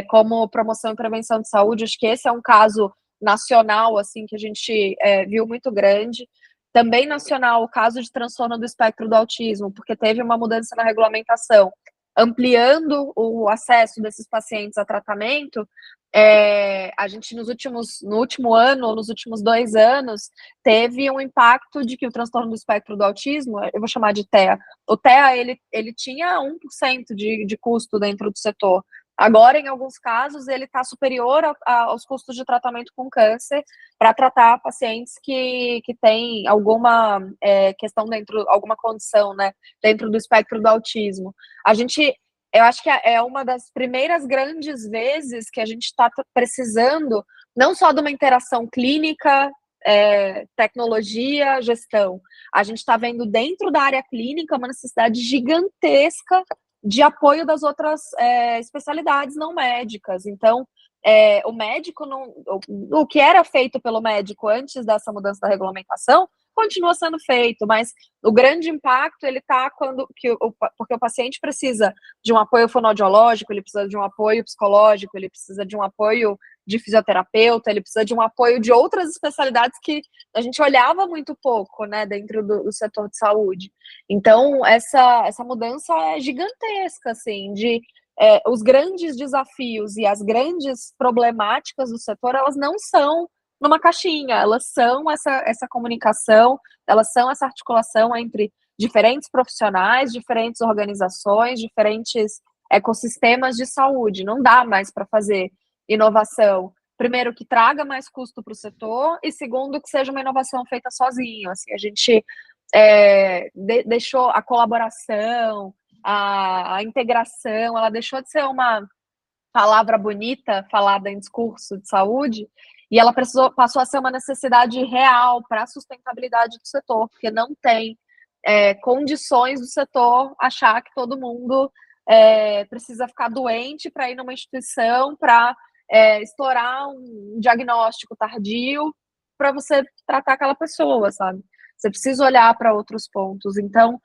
como promoção e prevenção de saúde. Acho que esse é um caso nacional, assim, que a gente viu muito grande. Também nacional, o caso de transtorno do espectro do autismo, porque teve uma mudança na regulamentação, ampliando o acesso desses pacientes a tratamento. A gente no último ano, ou nos últimos 2 anos, teve um impacto de que o transtorno do espectro do autismo, eu vou chamar de TEA, o TEA ele tinha 1% de custo dentro do setor. Agora, em alguns casos, ele está superior aos custos de tratamento com câncer para tratar pacientes que têm alguma questão alguma condição, né, dentro do espectro do autismo. Eu acho que é uma das primeiras grandes vezes que a gente está precisando não só de uma interação clínica, tecnologia, gestão. A gente está vendo dentro da área clínica uma necessidade gigantesca de apoio das outras especialidades não médicas. Então, o médico, o que era feito pelo médico antes dessa mudança da regulamentação, continua sendo feito, mas o grande impacto ele está porque o paciente precisa de um apoio fonoaudiológico, ele precisa de um apoio psicológico, ele precisa de um apoio de fisioterapeuta, ele precisa de um apoio de outras especialidades que a gente olhava muito pouco, né, dentro do setor de saúde. Então, essa mudança é gigantesca, assim, os grandes desafios e as grandes problemáticas do setor, elas não são numa caixinha, elas são essa comunicação, elas são essa articulação entre diferentes profissionais, diferentes organizações, diferentes ecossistemas de saúde. Não dá mais para fazer inovação, primeiro, que traga mais custo para o setor, e segundo, que seja uma inovação feita sozinho. Assim, a gente deixou a colaboração, a integração, ela deixou de ser uma palavra bonita falada em discurso de saúde, e ela passou a ser uma necessidade real para a sustentabilidade do setor, porque não tem condições do setor achar que todo mundo precisa ficar doente para ir numa instituição, para estourar um diagnóstico tardio para você tratar aquela pessoa, sabe? Você precisa olhar para outros pontos. Então,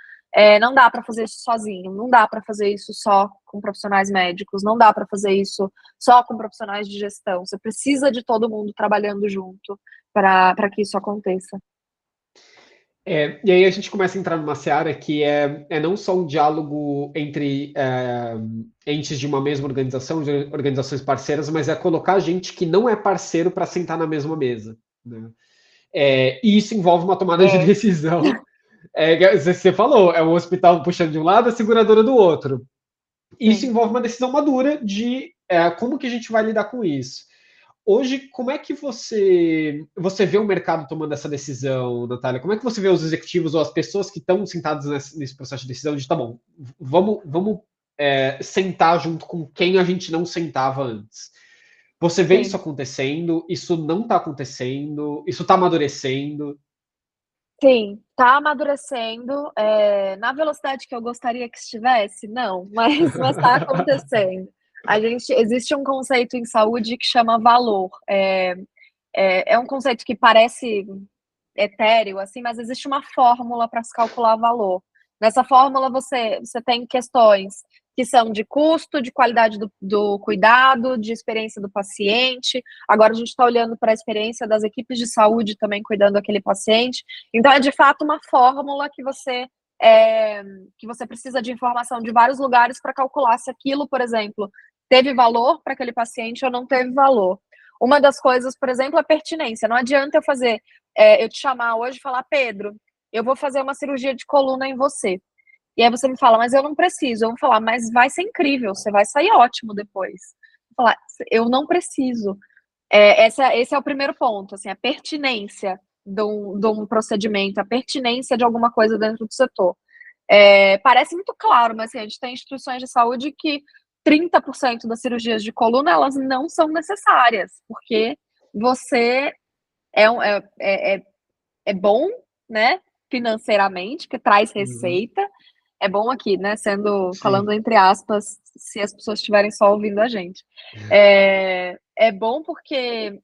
não dá para fazer isso sozinho, não dá para fazer isso só com profissionais médicos, não dá para fazer isso só com profissionais de gestão. Você precisa de todo mundo trabalhando junto para que isso aconteça. E aí a gente começa a entrar numa seara que é não só um diálogo entre entes de uma mesma organização, de organizações parceiras, mas é colocar gente que não é parceiro para sentar na mesma mesa, né? E isso envolve uma tomada de decisão. Você falou, é o hospital puxando de um lado, a seguradora do outro. Isso envolve uma decisão madura de como que a gente vai lidar com isso. Hoje, como é que você vê o mercado tomando essa decisão, Natália? Como é que você vê os executivos ou as pessoas que estão sentadas nesse processo de decisão de, tá bom, vamos sentar junto com quem a gente não sentava antes? Você vê isso Sim. acontecendo? Isso não está acontecendo? Isso está amadurecendo? Sim, tá amadurecendo, na velocidade que eu gostaria que estivesse? Não, mas tá acontecendo. Existe um conceito em saúde que chama valor. É um conceito que parece etéreo, assim, mas existe uma fórmula para se calcular valor. Nessa fórmula você tem questões que são de custo, de qualidade do cuidado, de experiência do paciente. Agora a gente está olhando para a experiência das equipes de saúde também cuidando daquele paciente. Então é de fato uma fórmula que você precisa de informação de vários lugares para calcular se aquilo, por exemplo, teve valor para aquele paciente ou não teve valor. Uma das coisas, por exemplo, é pertinência. Não adianta eu te chamar hoje e falar, Pedro, eu vou fazer uma cirurgia de coluna em você. E aí você me fala, mas eu não preciso. Eu vou falar, mas vai ser incrível, você vai sair ótimo depois. Eu vou falar, eu não preciso. Esse é o primeiro ponto, assim, a pertinência de um procedimento, a pertinência de alguma coisa dentro do setor. Parece muito claro, mas assim, a gente tem instituições de saúde que 30% das cirurgias de coluna, elas não são necessárias, porque você é bom, né, financeiramente, que traz Uhum, receita. É bom aqui, né, sim. falando entre aspas, se as pessoas estiverem só ouvindo a gente. É bom porque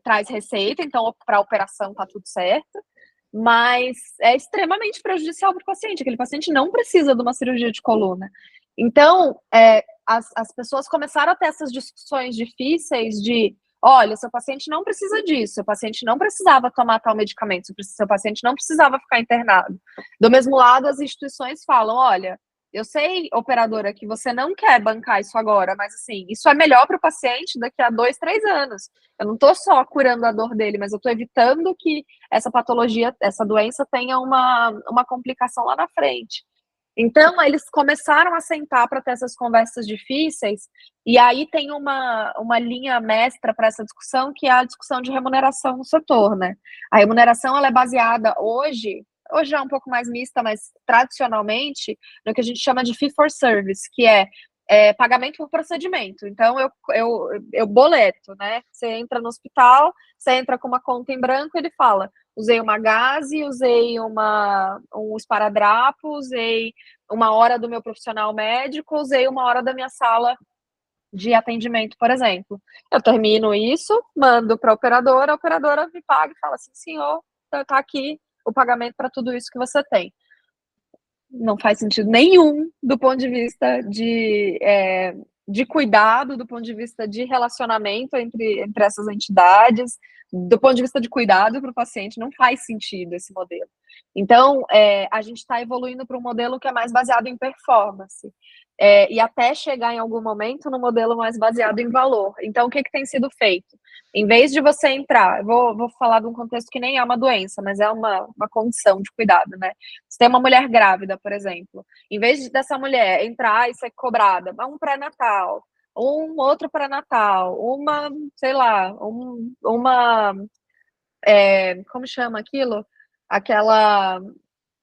traz receita, então para a operação tá tudo certo, mas é extremamente prejudicial para o paciente. Aquele paciente não precisa de uma cirurgia de coluna. Então, as pessoas começaram a ter essas discussões difíceis de, olha, seu paciente não precisa disso, seu paciente não precisava tomar tal medicamento, seu paciente não precisava ficar internado. Do mesmo lado, as instituições falam, olha, eu sei, operadora, que você não quer bancar isso agora, mas assim, isso é melhor para o paciente daqui a 2, 3 anos. Eu não estou só curando a dor dele, mas eu estou evitando que essa patologia, essa doença tenha uma complicação lá na frente. Então, eles começaram a sentar para ter essas conversas difíceis, e aí tem uma linha mestra para essa discussão, que é a discussão de remuneração no setor, né? A remuneração, ela é baseada hoje é um pouco mais mista, mas tradicionalmente, no que a gente chama de fee for service, que é pagamento por procedimento. Então, eu boleto, né? Você entra no hospital, você entra com uma conta em branco, ele fala, usei uma gaze, usei um esparadrapo, usei uma hora do meu profissional médico, usei uma hora da minha sala de atendimento, por exemplo. Eu termino isso, mando para a operadora me paga e fala assim, senhor, tá aqui o pagamento para tudo isso que você tem. Não faz sentido nenhum do ponto de vista de cuidado, do ponto de vista de relacionamento entre essas entidades, do ponto de vista de cuidado para o paciente, não faz sentido esse modelo. Então, a gente está evoluindo para um modelo que é mais baseado em performance. E até chegar em algum momento no modelo mais baseado em valor. Então, o que tem sido feito? Em vez de você entrar, vou falar de um contexto que nem é uma doença, mas é uma condição de cuidado, né? Se tem uma mulher grávida, por exemplo, em vez dessa mulher entrar e ser cobrada, um pré-natal, um outro pré-natal, sei lá, como chama aquilo? Aquela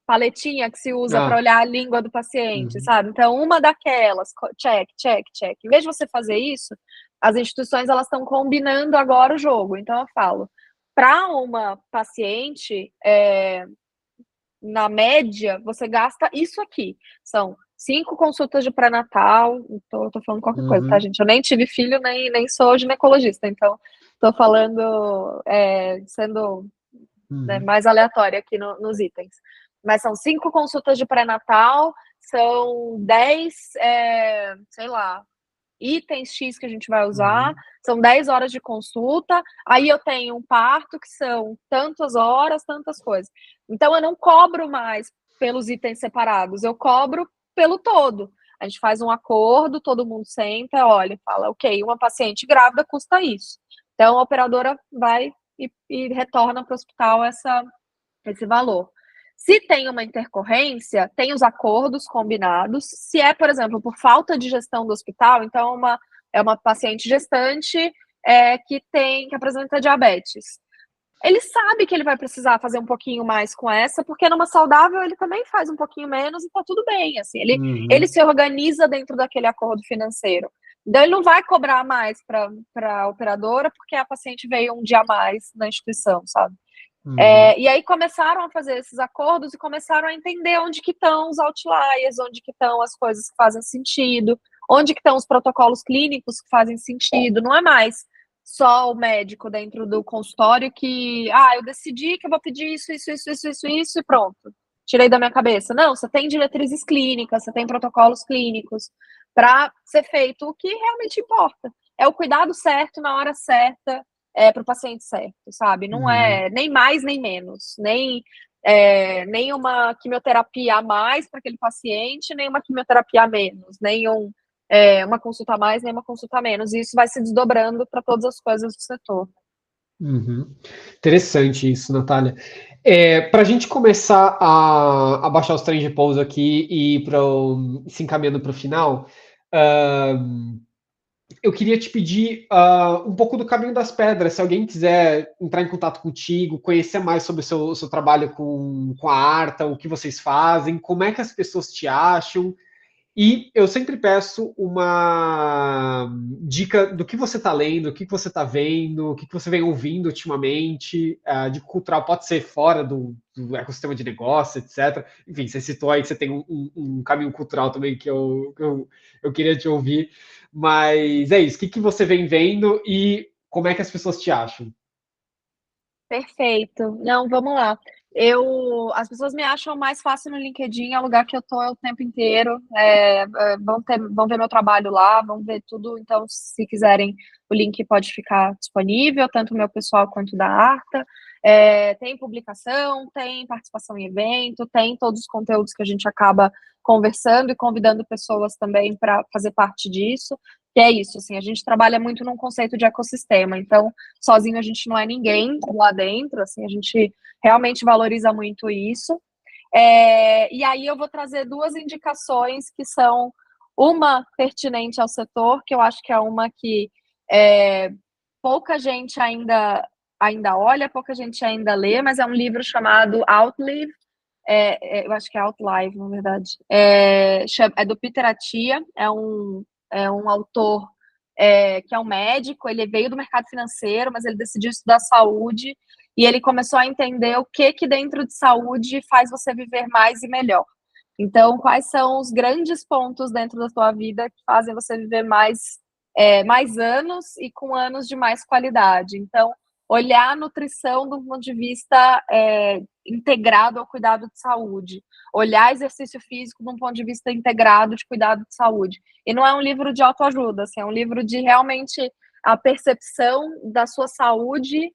paletinha que se usa para Ah, olhar a língua do paciente, uhum. sabe? Então, uma daquelas, check, check, check. Em vez de você fazer isso, as instituições elas estão combinando agora o jogo. Então, eu falo, para uma paciente, na média, você gasta isso aqui. São 5 consultas de pré-natal. Tô falando qualquer coisa, tá, Uhum. gente? Eu nem tive filho, nem sou ginecologista, então tô falando, sendo, né, Uhum. mais aleatória aqui nos itens. Mas são 5 consultas de pré-natal, são 10, sei lá, itens X que a gente vai usar, Uhum. são 10 horas de consulta, aí eu tenho um parto que são tantas horas, tantas coisas. Então eu não cobro mais pelos itens separados, eu cobro pelo todo. A gente faz um acordo, todo mundo senta, olha, fala, ok, uma paciente grávida custa isso. Então a operadora vai e retorna para o hospital esse valor. Se tem uma intercorrência, tem os acordos combinados. Se é, por exemplo, por falta de gestão do hospital, então é uma paciente gestante que apresenta diabetes. Ele sabe que ele vai precisar fazer um pouquinho mais com essa, porque numa saudável ele também faz um pouquinho menos e tá tudo bem, assim, ele se organiza dentro daquele acordo financeiro. Então ele não vai cobrar mais para a operadora porque a paciente veio um dia a mais na instituição, sabe? E aí começaram a fazer esses acordos e começaram a entender onde que estão os outliers, onde que estão as coisas que fazem sentido, onde que estão os protocolos clínicos que fazem sentido. Não é mais só o médico dentro do consultório que, eu decidi que eu vou pedir isso e pronto. Tirei da minha cabeça. Não, você tem diretrizes clínicas, você tem protocolos clínicos para ser feito o que realmente importa. É o cuidado certo na hora certa para o paciente certo, sabe? Não é nem mais nem menos, nem uma quimioterapia a mais para aquele paciente, nem uma quimioterapia a menos, nem uma consulta a mais, nem uma consulta a menos. E isso vai se desdobrando para todas as coisas do setor. Interessante isso, Natália. Para a gente começar a baixar os trens de pouso aqui e se encaminhando para o final, eu queria te pedir um pouco do caminho das pedras. Se alguém quiser entrar em contato contigo, conhecer mais sobre o seu trabalho com a Arta, o que vocês fazem, como é que as pessoas te acham. E eu sempre peço uma dica do que você está lendo, o que você está vendo, o que você vem ouvindo ultimamente, de cultural, pode ser fora do ecossistema de negócio, etc. Enfim, você citou aí que você tem um caminho cultural também que eu queria te ouvir. Mas é isso, o que você vem vendo e como é que as pessoas te acham? Perfeito. Não, vamos lá. As pessoas me acham mais fácil no LinkedIn, é o lugar que eu tô o tempo inteiro. Vão ver meu trabalho lá, vão ver tudo. Então, se quiserem, o link pode ficar disponível, tanto o meu pessoal quanto da Arta. Tem publicação, tem participação em evento, tem todos os conteúdos que a gente acaba conversando e convidando pessoas também para fazer parte disso. Que é isso, assim, a gente trabalha muito num conceito de ecossistema, então, sozinho a gente não é ninguém lá dentro, assim, a gente realmente valoriza muito isso. E aí eu vou trazer duas indicações que são uma pertinente ao setor, que eu acho que é uma que pouca gente ainda olha, pouca gente ainda lê, mas é um livro chamado Outlive, eu acho que é Outlive, na verdade. É do Peter Attia, é um autor que é um médico, ele veio do mercado financeiro, mas ele decidiu estudar saúde e ele começou a entender o que dentro de saúde faz você viver mais e melhor. Então, quais são os grandes pontos dentro da sua vida que fazem você viver mais anos e com anos de mais qualidade? Então, olhar a nutrição do ponto de vista integrado ao cuidado de saúde, olhar exercício físico de um ponto de vista integrado de cuidado de saúde. E não é um livro de autoajuda, assim, é um livro de realmente a percepção da sua saúde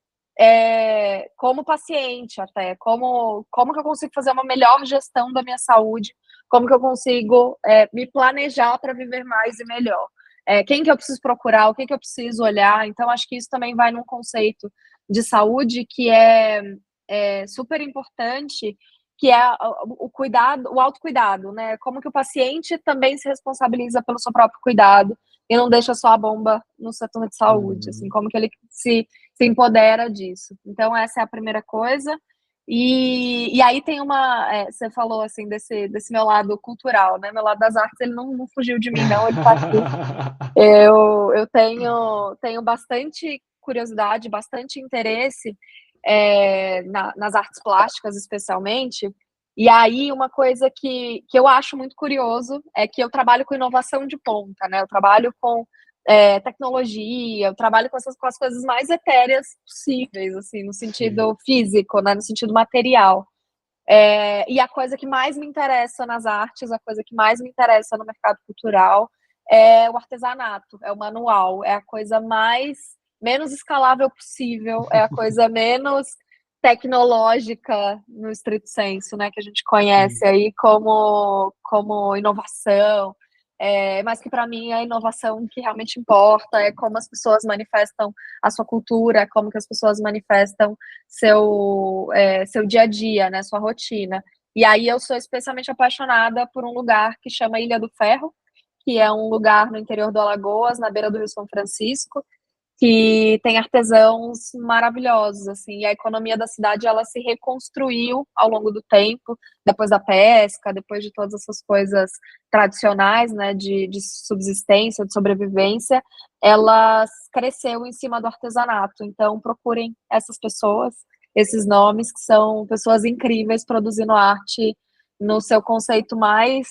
como paciente até, como que eu consigo fazer uma melhor gestão da minha saúde, como que eu consigo me planejar para viver mais e melhor. Quem que eu preciso procurar, o que eu preciso olhar. Então, acho que isso também vai num conceito de saúde que é super importante, que é o cuidado, o autocuidado, né? Como que o paciente também se responsabiliza pelo seu próprio cuidado e não deixa só a bomba no setor de saúde, assim, como que ele se empodera disso. Então, essa é a primeira coisa. E aí tem você falou assim desse meu lado cultural, né? Meu lado das artes, ele não fugiu de mim, não, ele tá aqui. Eu tenho bastante curiosidade, bastante interesse nas artes plásticas, especialmente. E aí, uma coisa que eu acho muito curioso é que eu trabalho com inovação de ponta, né? Eu trabalho com tecnologia, eu trabalho com as coisas mais etéreas possíveis, assim, no sentido físico, né? No sentido material. E a coisa que mais me interessa nas artes, a coisa que mais me interessa no mercado cultural é o artesanato, é o manual, é a coisa menos escalável possível, é a coisa menos tecnológica no estrito senso, né, que a gente conhece aí como inovação, mas que para mim é a inovação que realmente importa, é como as pessoas manifestam a sua cultura, como que as pessoas manifestam seu dia a dia, né, sua rotina. E aí eu sou especialmente apaixonada por um lugar que chama Ilha do Ferro, que é um lugar no interior do Alagoas, na beira do Rio São Francisco, que tem artesãos maravilhosos, assim, e a economia da cidade, ela se reconstruiu ao longo do tempo, depois da pesca, depois de todas essas coisas tradicionais, né, de subsistência, de sobrevivência, ela cresceu em cima do artesanato, então procurem essas pessoas, esses nomes, que são pessoas incríveis produzindo arte no seu conceito mais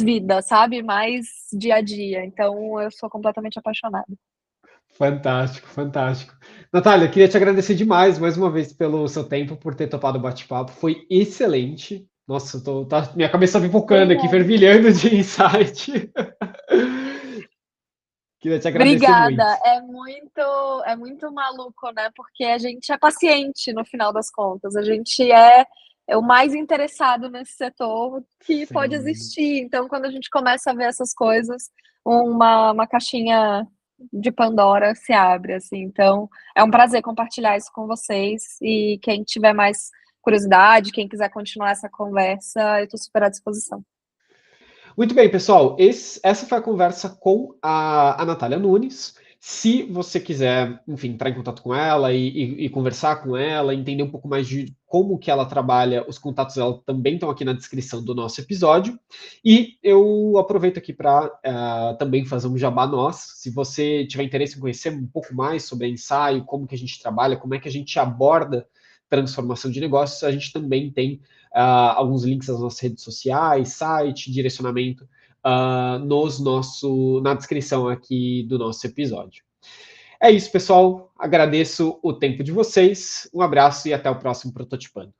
vida, sabe? Mais dia a dia. Então, eu sou completamente apaixonada. Fantástico, fantástico. Natália, queria te agradecer demais, mais uma vez, pelo seu tempo, por ter topado o bate-papo. Foi excelente. Nossa, minha cabeça pipocando aqui, Obrigada. fervilhando de insight. Queria te agradecer Obrigada. muito. É muito maluco, né? Porque a gente é paciente no final das contas. A gente é o mais interessado nesse setor que pode Sim. existir. Então, quando a gente começa a ver essas coisas, uma caixinha de Pandora se abre, assim. Então, é um prazer compartilhar isso com vocês. E quem tiver mais curiosidade, quem quiser continuar essa conversa, eu estou super à disposição. Muito bem, pessoal. Essa foi a conversa com a Natália Nunes. Se você quiser, enfim, entrar em contato com ela e conversar com ela, entender um pouco mais de como que ela trabalha, os contatos dela também estão aqui na descrição do nosso episódio. E eu aproveito aqui para também fazer um jabá nosso. Se você tiver interesse em conhecer um pouco mais sobre a Ensaio, como que a gente trabalha, como é que a gente aborda transformação de negócios, a gente também tem alguns links às nossas redes sociais, site, direcionamento na descrição aqui do nosso episódio. É isso, pessoal. Agradeço o tempo de vocês. Um abraço e até o próximo Prototipando.